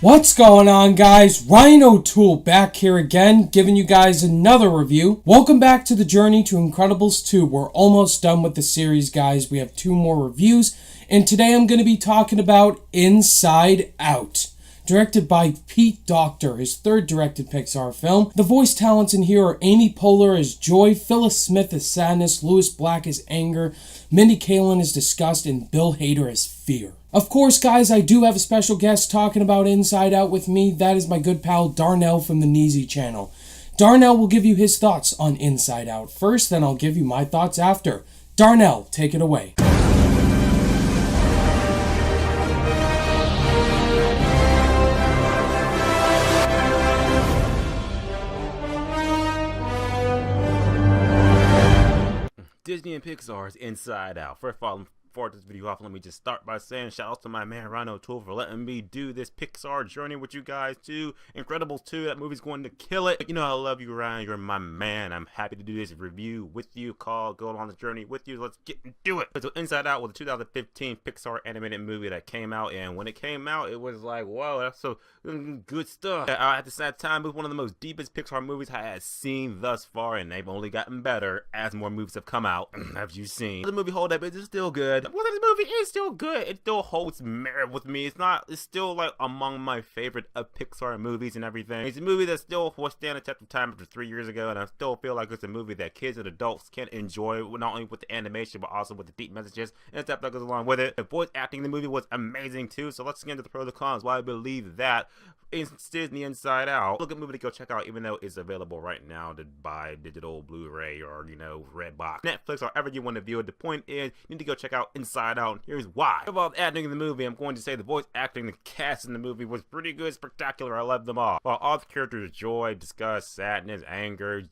What's going on, guys? Ryan O'Toole back here again, giving you guys another review. Welcome back to the journey to Incredibles 2. We're almost done with the series, guys. We have 2 more reviews, and today I'm going to be talking about Inside Out. Directed by Pete Docter, his 3rd directed Pixar film. The voice talents in here are Amy Poehler as Joy, Phyllis Smith as Sadness, Louis Black as Anger, Mindy Kaling as Disgust, and Bill Hader as Fear. Of course, guys, I do have a special guest talking about Inside Out with me. That is my good pal Darnell from the Nezzy channel. Darnell will give you his thoughts on Inside Out first, then I'll give you my thoughts after. Darnell, take it away. Disney and Pixar's Inside Out. First of all, before this video off, let me just start by saying shout out to my man Ryan O'Toole for letting me do this Pixar journey with you guys too. Incredibles 2, that movie's going to kill it. You know I love you, Ryan. You're my man. I'm happy to do this review with you, go on the journey with you. Let's get into it. So Inside Out was a 2015 Pixar animated movie that came out, and when it came out, it was like, whoa, that's so good stuff. At the same time, it was one of the most deepest Pixar movies I had seen thus far, and they've only gotten better as more movies have come out, as you've seen. The movie hold up, it's still good. Well, this movie is still good. It still holds merit with me. It's still like among my favorite of Pixar movies and everything. It's a movie that still will stand the test of time after 3 years ago, and I still feel like it's a movie that kids and adults can enjoy, not only with the animation, but also with the deep messages and stuff that goes along with it. The voice acting in the movie was amazing too, so let's get into the pros and cons. Why I believe that it's Disney Inside Out. Look at movie to go check out, even though it's available right now to buy digital Blu-ray or, Redbox, Netflix, or however you want to view it. The point is, you need to go check out Inside Out, and here's why. About acting in the movie, I'm going to say the voice acting, the cast in the movie was pretty good, spectacular. I love them all. While all the characters, joy, disgust, sadness, anger,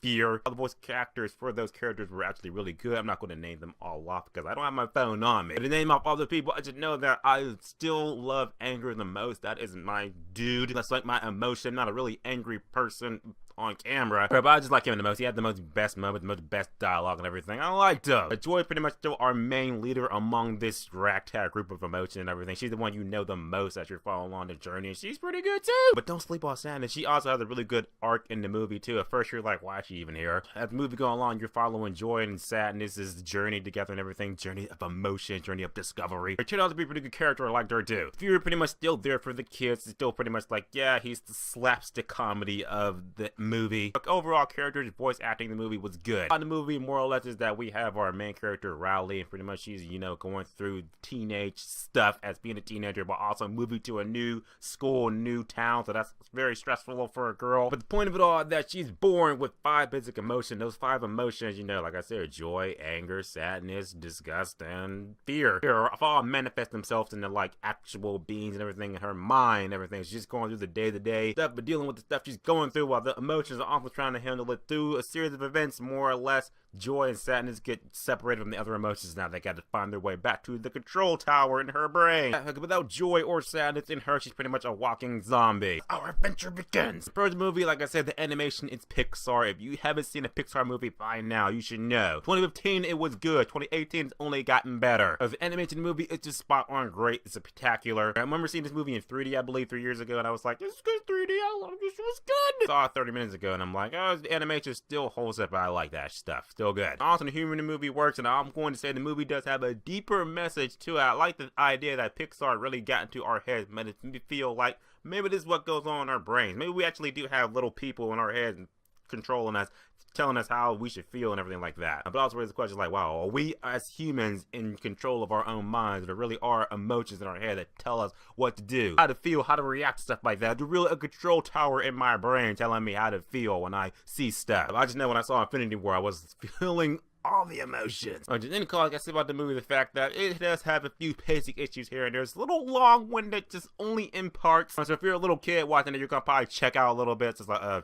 fear, all the voice actors for those characters were actually really good. I'm not going to name them all off because I don't have my phone on me. But to name off all the people, I just know that I still love Anger the most. That is my dude. That's like my emotion. I'm not a really angry person on camera, but I just like him the most. He had the most best moments, the most best dialogue and everything. I liked him. But Joy pretty much still our main leader among this ragtag group of emotion and everything. She's the one you know the most as you're following along the journey, and she's pretty good too. But don't sleep on Sadness. She also has a really good arc in the movie too. At first you're like, why is she even here? As the movie goes along, you're following Joy and Sadness's journey together and everything. Journey of emotion, journey of discovery. Her turned out to be a pretty good character. I liked her too. Fear pretty much still there for the kids. It's still pretty much like, yeah, he's the slapstick comedy of the movie. But overall, characters, voice acting in the movie was good. On the movie, more or less, is that we have our main character, Riley, and pretty much she's, going through teenage stuff as being a teenager, but also moving to a new school, new town, so that's very stressful for a girl. But the point of it all is that she's born with 5 basic emotions. Those 5 emotions, like I said, joy, anger, sadness, disgust, and fear. They all manifest themselves into like actual beings and everything in her mind and everything. She's just going through the day-to-day stuff, but dealing with the stuff she's going through while the emotions are also trying to handle it through a series of events. More or less, joy and sadness get separated from the other emotions. Now they got to find their way back to the control tower in her brain. Without joy or sadness in her, she's pretty much a walking zombie. Our adventure begins. For the movie, like I said, the animation is Pixar. If you haven't seen a Pixar movie by now, you should know. 2015, it was good. 2018, it's only gotten better. The animation movie is just spot on great. It's spectacular. I remember seeing this movie in 3D, I believe, 3 years ago, and I was like, this is good 3D. I love this. It was good. I saw it 30 minutes ago, and I'm like, oh, the animation still holds up. I like that stuff. Still good. Also, the humor in the movie works, and I'm going to say the movie does have a deeper message to it. I like the idea that Pixar really got into our heads, made it feel like maybe this is what goes on in our brains. Maybe we actually do have little people in our heads controlling us, telling us how we should feel and everything like that. But also raise the question like, wow, are we as humans in control of our own minds? There really are emotions in our head that tell us what to do, how to feel, how to react to stuff like that. There's really a control tower in my brain telling me how to feel when I see stuff. I just know when I saw Infinity War, I was feeling all the emotions. Then like I said about the movie, the fact that it does have a few basic issues here and there's a little long-winded, just only in parts. So if you're a little kid watching it, you're gonna probably check out a little bit. So it's like,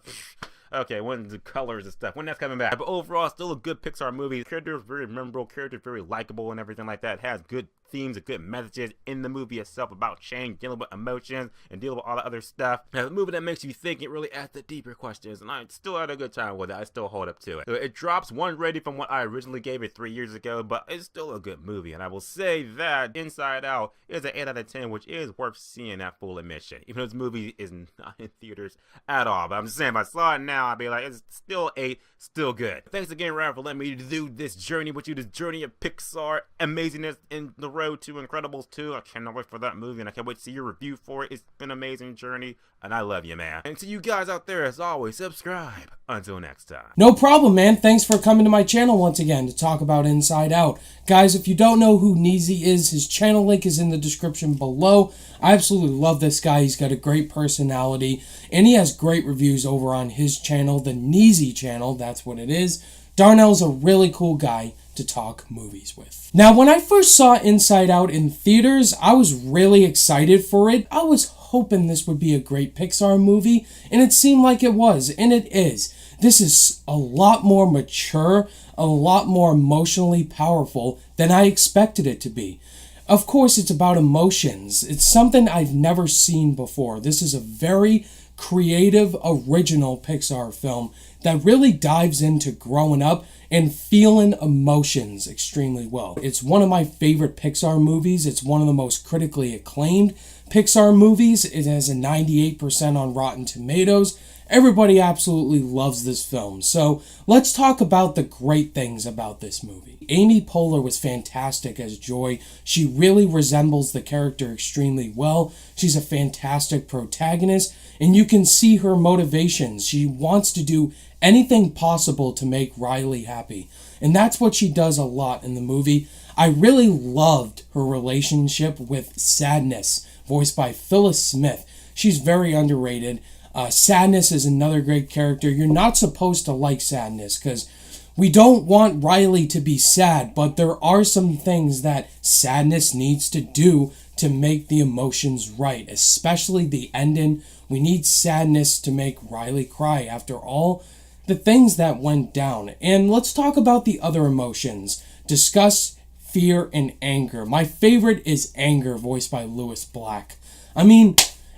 okay, when the colors and stuff, when that's coming back. But overall, still a good Pixar movie. Characters very memorable, characters very likable and everything like that. It has good themes and good messages in the movie itself about change, dealing with emotions, and dealing with all the other stuff. Now, a movie that makes you think, it really asks the deeper questions, and I still had a good time with it. I still hold up to it. So it drops one rating from what I originally gave it 3 years ago, but it's still a good movie, and I will say that Inside Out is an 8 out of 10, which is worth seeing at full admission. Even though this movie is not in theaters at all, but I'm just saying, if I saw it now, I'd be like, it's still 8, still good. Thanks again, Ryan, for letting me do this journey with you, this journey of Pixar amazingness in the road to Incredibles 2. I cannot wait for that movie, and I can't wait to see your review for it. It's been an amazing journey, and I love you, man. And to you guys out there, as always, subscribe. Until next time. No problem, man. Thanks for coming to my channel once again to talk about Inside Out. Guys, if you don't know who Nezzy is, his channel link is in the description below. I absolutely love this guy. He's got a great personality, and he has great reviews over on his channel, the Nezzy channel. That's what it is. Darnell's a really cool guy to talk movies with. Now, when I first saw Inside Out in theaters, I was really excited for it. I was hoping this would be a great Pixar movie, and it seemed like it was, and it is. This is a lot more mature, a lot more emotionally powerful than I expected it to be. Of course, it's about emotions. It's something I've never seen before. This is a very creative, original Pixar film that really dives into growing up and feeling emotions extremely well. It's one of my favorite Pixar movies. It's one of the most critically acclaimed Pixar movies. It has a 98% on Rotten Tomatoes. Everybody absolutely loves this film. So let's talk about the great things about this movie. Amy Poehler was fantastic as Joy. She really resembles the character extremely well. She's a fantastic protagonist, and you can see her motivations. She wants to do anything possible to make Riley happy, and that's what she does a lot in the movie. I really loved her relationship with Sadness, voiced by Phyllis Smith. She's very underrated. Sadness is another great character. You're not supposed to like Sadness because we don't want Riley to be sad, but there are some things that Sadness needs to do to make the emotions right, especially the ending. We need Sadness to make Riley cry after all the things that went down. And let's talk about the other emotions. Disgust, fear, and anger. My favorite is anger, voiced by Lewis Black. I mean,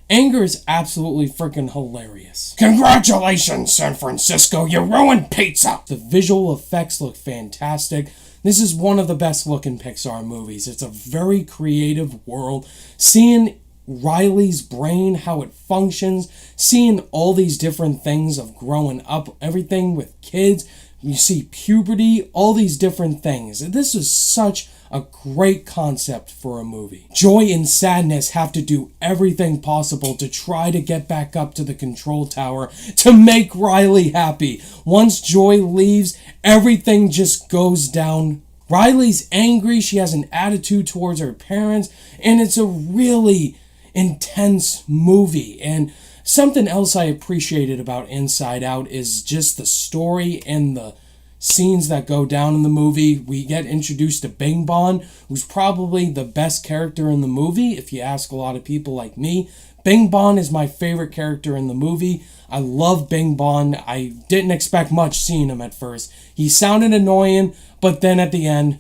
anger is absolutely freaking hilarious. Congratulations, San Francisco, you ruined pizza! The visual effects look fantastic. This is one of the best looking Pixar movies. It's a very creative world. Seeing Riley's brain, how it functions, seeing all these different things of growing up, everything with kids, you see puberty, all these different things. This is such a great concept for a movie. Joy and Sadness have to do everything possible to try to get back up to the control tower to make Riley happy. Once Joy leaves, everything just goes down. Riley's angry, she has an attitude towards her parents, and it's a really intense movie. And something else I appreciated about Inside Out is just the story and the scenes that go down in the movie. We get introduced to Bing Bong, who's probably the best character in the movie, if you ask a lot of people like me. Bing Bong is my favorite character in the movie. I love Bing Bong. I didn't expect much seeing him at first. He sounded annoying, but then at the end,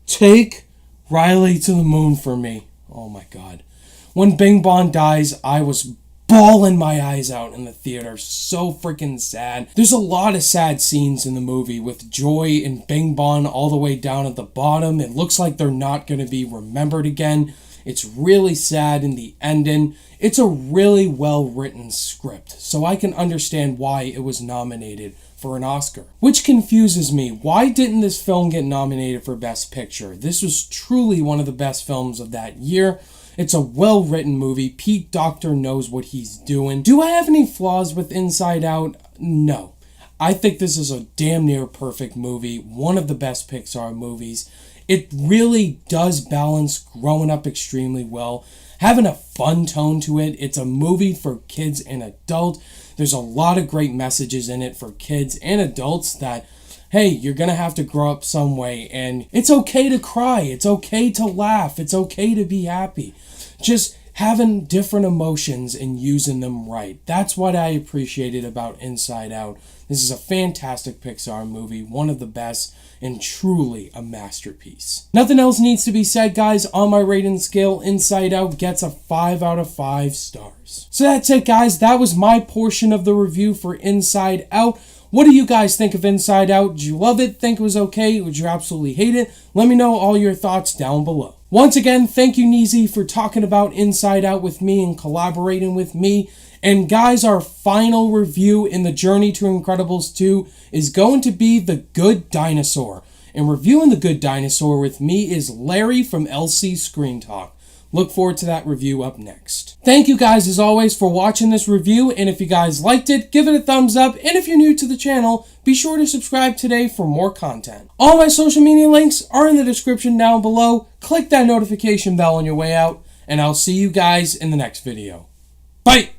take Riley to the moon for me. Oh my god. When Bing Bong dies, I was bawling my eyes out in the theater. So freaking sad. There's a lot of sad scenes in the movie with Joy and Bing Bong all the way down at the bottom. It looks like they're not going to be remembered again. It's really sad in the ending. It's a really well-written script, so I can understand why it was nominated for an Oscar. Which confuses me. Why didn't this film get nominated for Best Picture? This was truly one of the best films of that year. It's a well-written movie. Pete Docter knows what he's doing. Do I have any flaws with Inside Out? No. I think this is a damn near perfect movie. One of the best Pixar movies. It really does balance growing up extremely well, having a fun tone to it. It's a movie for kids and adults. There's a lot of great messages in it for kids and adults that, hey, you're going to have to grow up some way, and it's okay to cry. It's okay to laugh. It's okay to be happy. Just having different emotions and using them right. That's what I appreciated about Inside Out. This is a fantastic Pixar movie, one of the best. and truly a masterpiece. Nothing else needs to be said, guys. On my rating scale, Inside Out gets a 5 out of 5 stars. So that's it, guys. That was my portion of the review for Inside Out. What do you guys think of Inside Out? Did you love it? Think it was okay? Would you absolutely hate it? Let me know all your thoughts down below. Once again, thank you, Nezzy, for talking about Inside Out with me and collaborating with me. And guys, our final review in the Journey to Incredibles 2 is going to be The Good Dinosaur. And reviewing The Good Dinosaur with me is Larry from LC Screen Talk. Look forward to that review up next. Thank you guys, as always, for watching this review. And if you guys liked it, give it a thumbs up. And if you're new to the channel, be sure to subscribe today for more content. All my social media links are in the description down below. Click that notification bell on your way out. And I'll see you guys in the next video. Bye!